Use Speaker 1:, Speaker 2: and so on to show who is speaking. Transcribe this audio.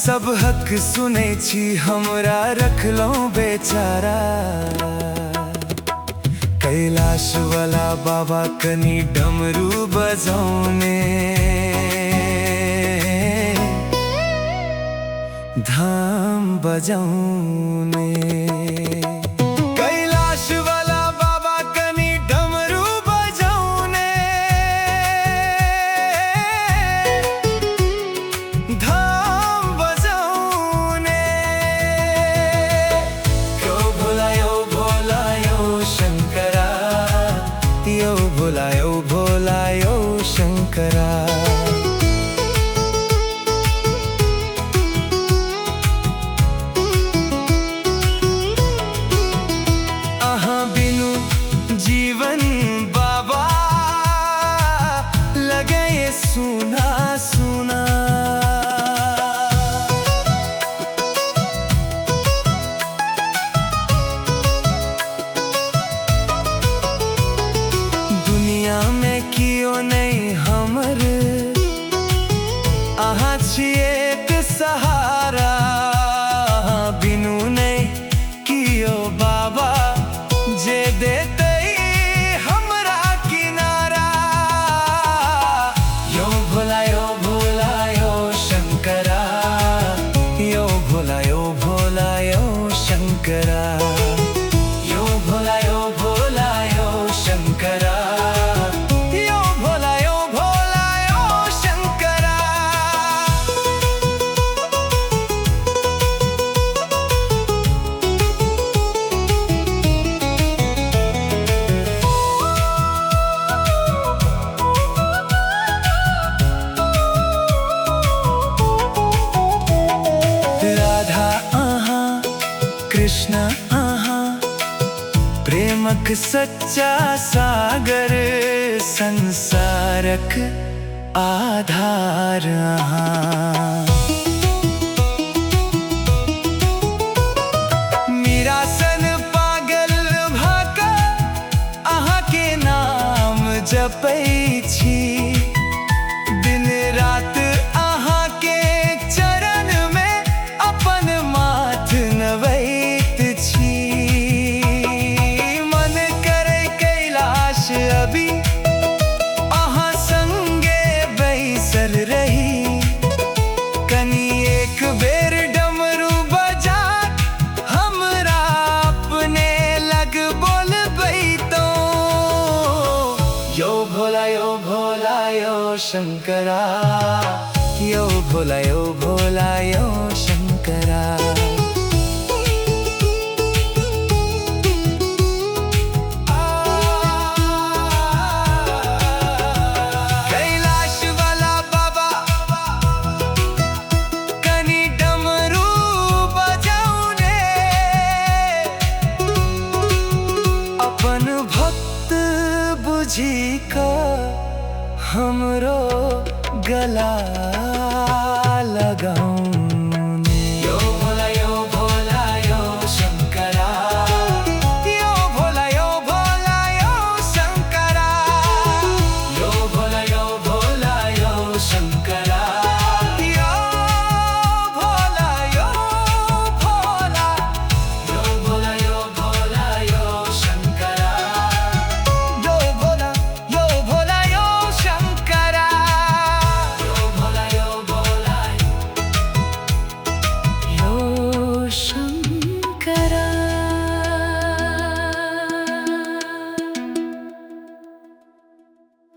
Speaker 1: सब हक सुने छी हमरा रखलो बेचारा। कैलाश वाला बाबा कनी डमरू बजाउने, धाम बजाउने। कैलाश वाला बाबा कनी डमरू बजाउने, धाम बजाउने। यो भोला यो भोला यो शंकरा, यो भोला यो भोला यो शंकरा। जीवन बाबा लगे ये सुना सुना। दुनिया में कियो नहीं हमर, अहाँ छिए एक सहारा। बिनु नहीं कियो बाबा जे देते शंकरा। यो भोला यो भोला यो शंकरा, यो भोला यो भोला यो शंकरा। राधा कृष्ण आहा, प्रेमक सच्चा सागर, संसारक आधार आहा। मीरा सन पागल भाका आहा के नाम जपै छी। दिन रात आहा के चरण में अपन माथ नवै अभी अहाँ संगे बैसल रही। कनी एक बेर डमरू बजा हमरा अपने लग बोलबै तो। यो भोला यो भोला यो शंकरा, यो भोला यो भोला यो शंकरा। अपन भक्त बुझी का हमरो गला लगाऊं।